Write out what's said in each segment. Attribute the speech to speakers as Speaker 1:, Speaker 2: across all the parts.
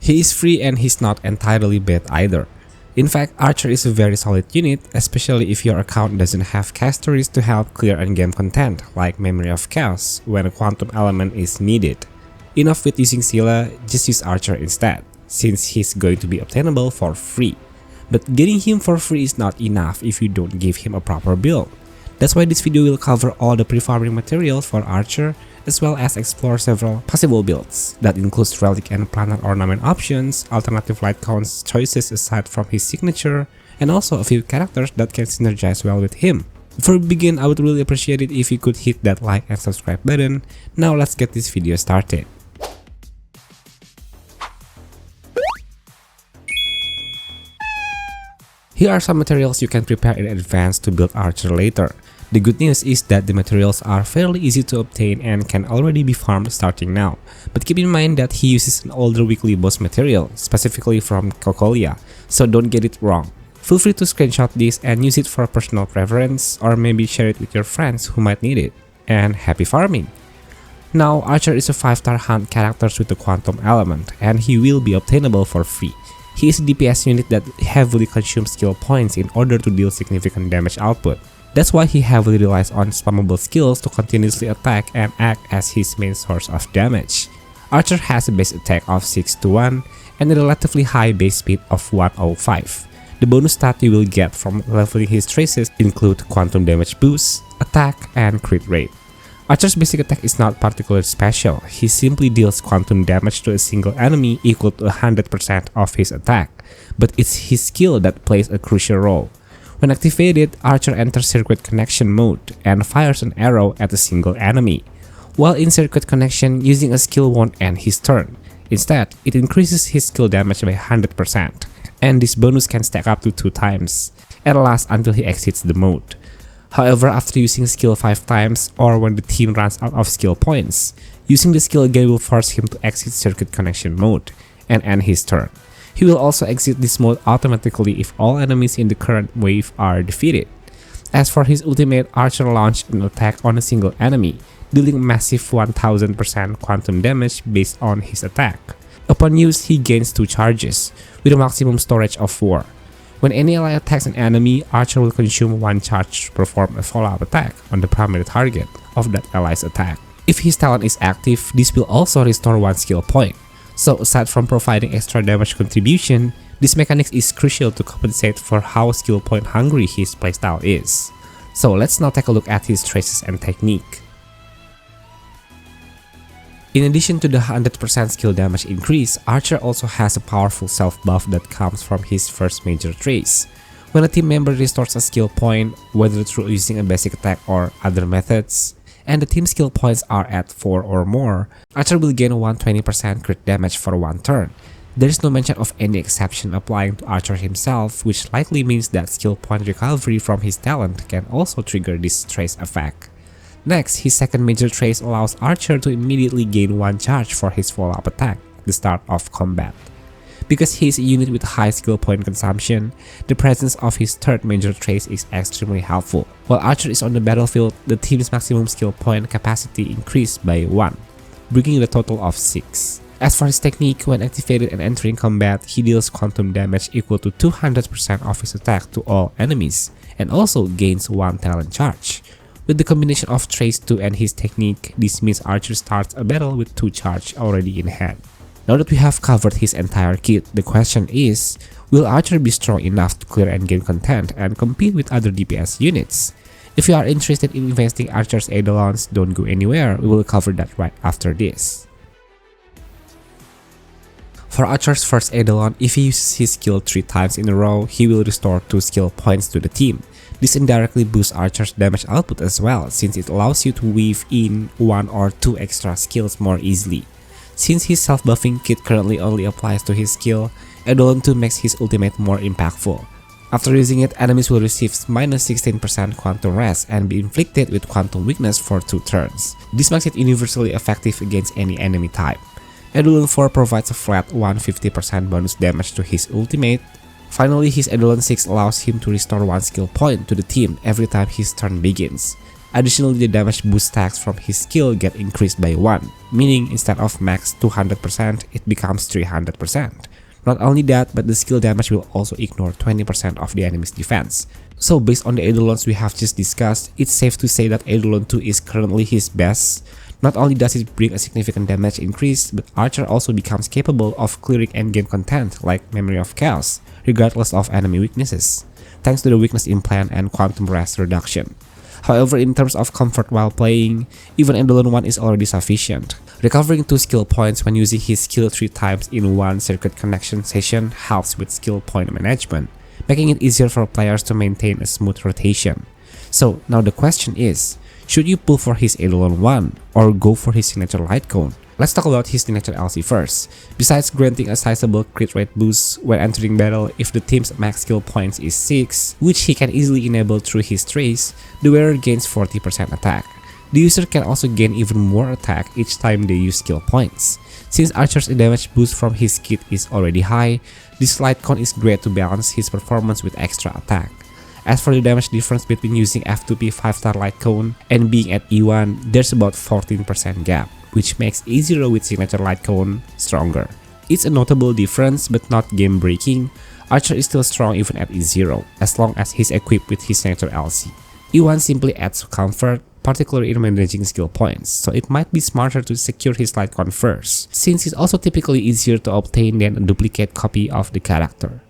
Speaker 1: He is free and he's not entirely bad either. In fact, Archer is a very solid unit, especially if your account doesn't have casteries to help clear endgame content like Memory of Chaos when a quantum element is needed. Enough with using Scylla, just use Archer instead, since he's going to be obtainable for free. But getting him for free is not enough if you don't give him a proper build. That's why this video will cover all the pre-farming materials for Archer, as well as explore several possible builds. That includes relic and planar ornament options, alternative light counts choices aside from his signature, and also a few characters that can synergize well with him. Before we begin, I would really appreciate it if you could hit that like and subscribe button. Now let's get this video started. Here are some materials you can prepare in advance to build Archer later. The good news is that the materials are fairly easy to obtain and can already be farmed starting now, but keep in mind that he uses an older weekly boss material, specifically from Cocolia, so don't get it wrong. Feel free to screenshot this and use it for personal preference, or maybe share it with your friends who might need it. And happy farming! Now, Archer is a 5-star hunt character with a quantum element, and he will be obtainable for free. He is a DPS unit that heavily consumes skill points in order to deal significant damage output. That's why he heavily relies on spammable skills to continuously attack and act as his main source of damage. Archer has a base attack of 6-1 and a relatively high base speed of 105. The bonus stat you will get from leveling his traces include quantum damage boost, attack, and crit rate. Archer's basic attack is not particularly special, he simply deals quantum damage to a single enemy equal to 100% of his attack, but it's his skill that plays a crucial role. When activated, Archer enters circuit connection mode and fires an arrow at a single enemy. While in circuit connection, using a skill won't end his turn. Instead, it increases his skill damage by 100%, and this bonus can stack up to 2 times, and lasts until he exits the mode. However, after using skill 5 times or when the team runs out of skill points, using the skill again will force him to exit circuit connection mode and end his turn. He will also exit this mode automatically if all enemies in the current wave are defeated. As for his ultimate, Archer launched an attack on a single enemy, dealing massive 1000% quantum damage based on his attack. Upon use, he gains 2 charges, with a maximum storage of 4. When any ally attacks an enemy, Archer will consume 1 charge to perform a follow-up attack on the primary target of that ally's attack. If his talent is active, this will also restore 1 skill point. So aside from providing extra damage contribution, this mechanic is crucial to compensate for how skill point hungry his playstyle is. So let's now take a look at his traces and technique. In addition to the 100% skill damage increase, Archer also has a powerful self-buff that comes from his first major trace. When a team member restores a skill point, whether through using a basic attack or other methods, and the team skill points are at 4 or more, Archer will gain 120% crit damage for 1 turn. There is no mention of any exception applying to Archer himself, which likely means that skill point recovery from his talent can also trigger this trace effect. Next, his second major trace allows Archer to immediately gain 1 charge for his follow-up attack at the start of combat. Because he is a unit with high skill point consumption, the presence of his third major trace is extremely helpful. While Archer is on the battlefield, the team's maximum skill point capacity increased by 1, bringing the total of 6. As for his technique, when activated and entering combat, he deals quantum damage equal to 200% of his attack to all enemies, and also gains 1 talent charge. With the combination of Trace 2 and his technique, this means Archer starts a battle with 2 charge already in hand. Now that we have covered his entire kit, the question is, will Archer be strong enough to clear endgame content and compete with other DPS units? If you are interested in investing Archer's EIDOLONS, don't go anywhere, we will cover that right after this. For Archer's first EIDOLON, if he uses his skill 3 times in a row, he will restore 2 skill points to the team. This indirectly boosts Archer's damage output as well, since it allows you to weave in 1 or 2 extra skills more easily. Since his self-buffing kit currently only applies to his skill, EIDOLON 2 makes his ultimate more impactful. After using it, enemies will receive minus 16% quantum rest and be inflicted with quantum weakness for 2 turns. This makes it universally effective against any enemy type. EIDOLON 4 provides a flat 150% bonus damage to his ultimate. Finally, his EIDOLON 6 allows him to restore 1 skill point to the team every time his turn begins. Additionally, the damage boost stacks from his skill get increased by 1, meaning instead of max 200%, it becomes 300%. Not only that, but the skill damage will also ignore 20% of the enemy's defense. So based on the Eidolons we have just discussed, it's safe to say that Eidolon 2 is currently his best. Not only does it bring a significant damage increase, but Archer also becomes capable of clearing endgame content like Memory of Chaos, regardless of enemy weaknesses, thanks to the weakness implant and quantum rest reduction. However, in terms of comfort while playing, even Eidolon 1 is already sufficient. Recovering 2 skill points when using his skill 3 times in one circuit connection session helps with skill point management, making it easier for players to maintain a smooth rotation. So now the question is, should you pull for his Eidolon 1 or go for his signature light cone? Let's talk about his signature LC first. Besides granting a sizable crit rate boost when entering battle if the team's max skill points is 6, which he can easily enable through his trace, the wearer gains 40% attack. The user can also gain even more attack each time they use skill points. Since Archer's damage boost from his kit is already high, this light cone is great to balance his performance with extra attack. As for the damage difference between using F2P 5-star light cone and being at E1, there's about 14% gap, which makes E0 with signature light cone stronger. It's a notable difference but not game breaking. Archer is still strong even at E0, as long as he's equipped with his signature LC. E1 simply adds comfort, particularly in managing skill points, so it might be smarter to secure his light cone first, since it's also typically easier to obtain than a duplicate copy of the character.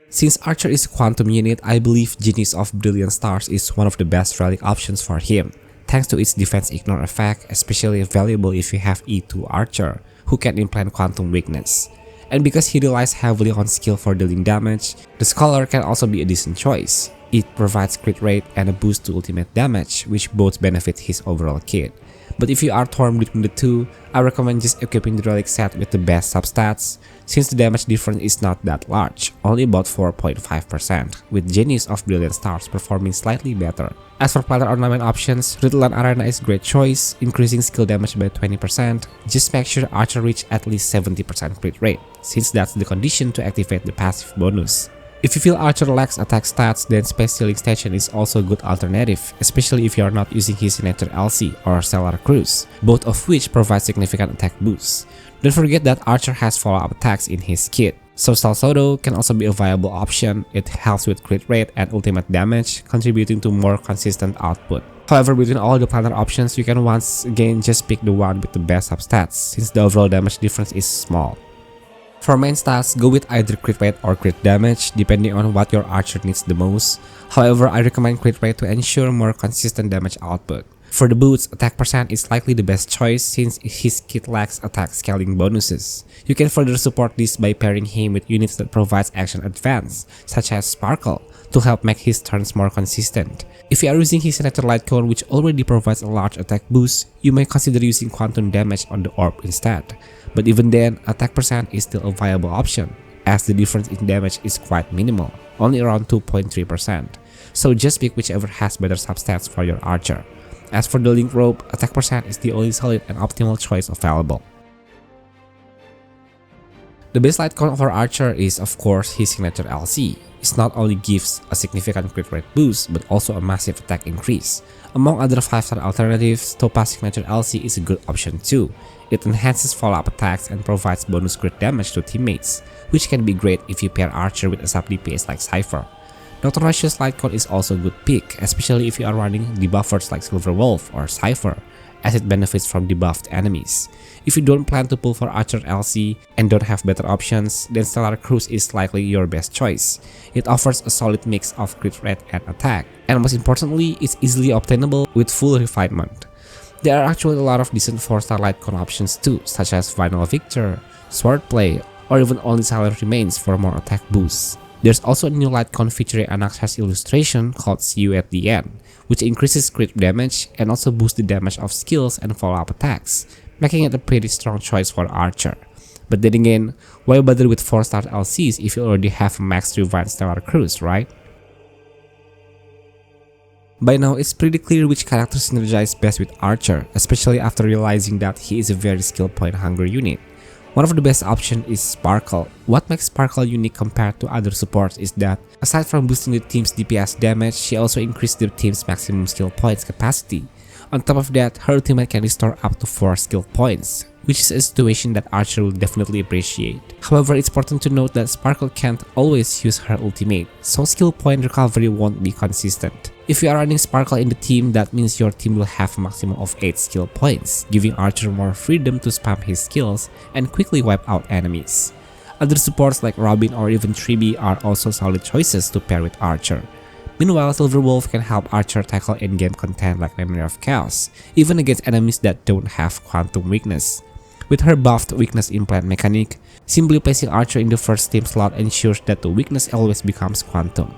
Speaker 1: Since Archer is a quantum unit, I believe Genius of Brilliant Stars is one of the best relic options for him, thanks to its defense ignore effect, especially valuable if you have E2 Archer, who can implant quantum weakness. And because he relies heavily on skill for dealing damage, the Scholar can also be a decent choice. It provides crit rate and a boost to ultimate damage, which both benefit his overall kit. But if you are torn between the two, I recommend just equipping the relic set with the best substats, since the damage difference is not that large, only about 4.5%, with Genius of Brilliant Stars performing slightly better. As for planar ornament options, Riddleland Arena is a great choice, increasing skill damage by 20%, just make sure Archer reach at least 70% crit rate, since that's the condition to activate the passive bonus. If you feel Archer lacks attack stats, then Space Stealing Station is also a good alternative, especially if you are not using his signature LC or Stellar Cruise, both of which provide significant attack boosts. Don't forget that Archer has follow-up attacks in his kit, so Salsodo can also be a viable option. It helps with crit rate and ultimate damage, contributing to more consistent output. However, between all the planar options, you can once again just pick the one with the best substats, since the overall damage difference is small. For main stats, go with either crit rate or crit damage, depending on what your Archer needs the most. However, I recommend crit rate to ensure more consistent damage output. For the boots, attack percent is likely the best choice since his kit lacks attack scaling bonuses. You can further support this by pairing him with units that provides action advance, such as Sparkle, to help make his turns more consistent. If you are using his signature light cone, which already provides a large attack boost, you may consider using quantum damage on the orb instead. But even then, attack percent is still a viable option, as the difference in damage is quite minimal, only around 2.3%. So just pick whichever has better substats for your Archer. As for the Link Rope, attack percent is the only solid and optimal choice available. The best light cone for Archer is of course his signature LC. It not only gives a significant crit rate boost, but also a massive attack increase. Among other 5-star alternatives, Topaz signature LC is a good option too. It enhances follow-up attacks and provides bonus crit damage to teammates, which can be great if you pair Archer with a sub DPS like Cypher. Dr. Rush's light cone is also a good pick, especially if you are running debuffers like Silver Wolf or Cypher, as it benefits from debuffed enemies. If you don't plan to pull for Archer LC and don't have better options, then Stellar Cruise is likely your best choice. It offers a solid mix of crit rate and attack, and most importantly, it's easily obtainable with full refinement. There are actually a lot of decent 4-star light cone options too, such as Final Victor, Swordplay, or even Only Silent Remains for more attack boosts. There's also a new light cone featuring Anax's illustration called See You at the End, which increases crit damage and also boosts the damage of skills and follow-up attacks, making it a pretty strong choice for Archer. But then again, why bother with 4-star LCs if you already have a max rewind Stellar Cruise, right? By now, it's pretty clear which character synergize best with Archer, especially after realizing that he is a very skill point hungry unit. One of the best options is Sparkle. What makes Sparkle unique compared to other supports is that, aside from boosting the team's DPS damage, she also increased the team's maximum skill points capacity. On top of that, her ultimate can restore up to 4 skill points, which is a situation that Archer will definitely appreciate. However, it's important to note that Sparkle can't always use her ultimate, so skill point recovery won't be consistent. If you are running Sparkle in the team, that means your team will have a maximum of 8 skill points, giving Archer more freedom to spam his skills and quickly wipe out enemies. Other supports like Robin or even Tribi are also solid choices to pair with Archer. Meanwhile, Silverwolf can help Archer tackle in-game content like Memory of Chaos, even against enemies that don't have Quantum weakness. With her buffed weakness implant mechanic, simply placing Archer in the first team slot ensures that the weakness always becomes Quantum.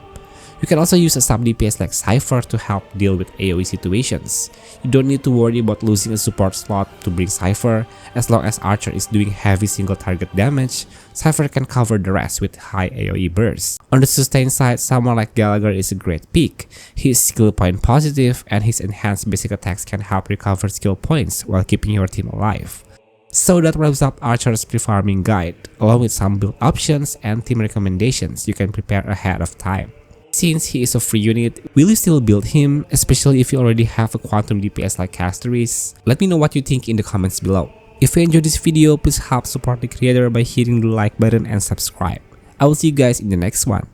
Speaker 1: You can also use a sub DPS like Cypher to help deal with AoE situations. You don't need to worry about losing a support slot to bring Cypher. As long as Archer is doing heavy single target damage, Cypher can cover the rest with high AoE bursts. On the sustain side, someone like Gallagher is a great pick. He is skill point positive and his enhanced basic attacks can help recover skill points while keeping your team alive. So that wraps up Archer's pre-farming guide, along with some build options and team recommendations you can prepare ahead of time. Since he is a free unit, will you still build him, especially if you already have a Quantum DPS like Castoris? Let me know what you think in the comments below. If you enjoyed this video, please help support the creator by hitting the like button and subscribe. I will see you guys in the next one.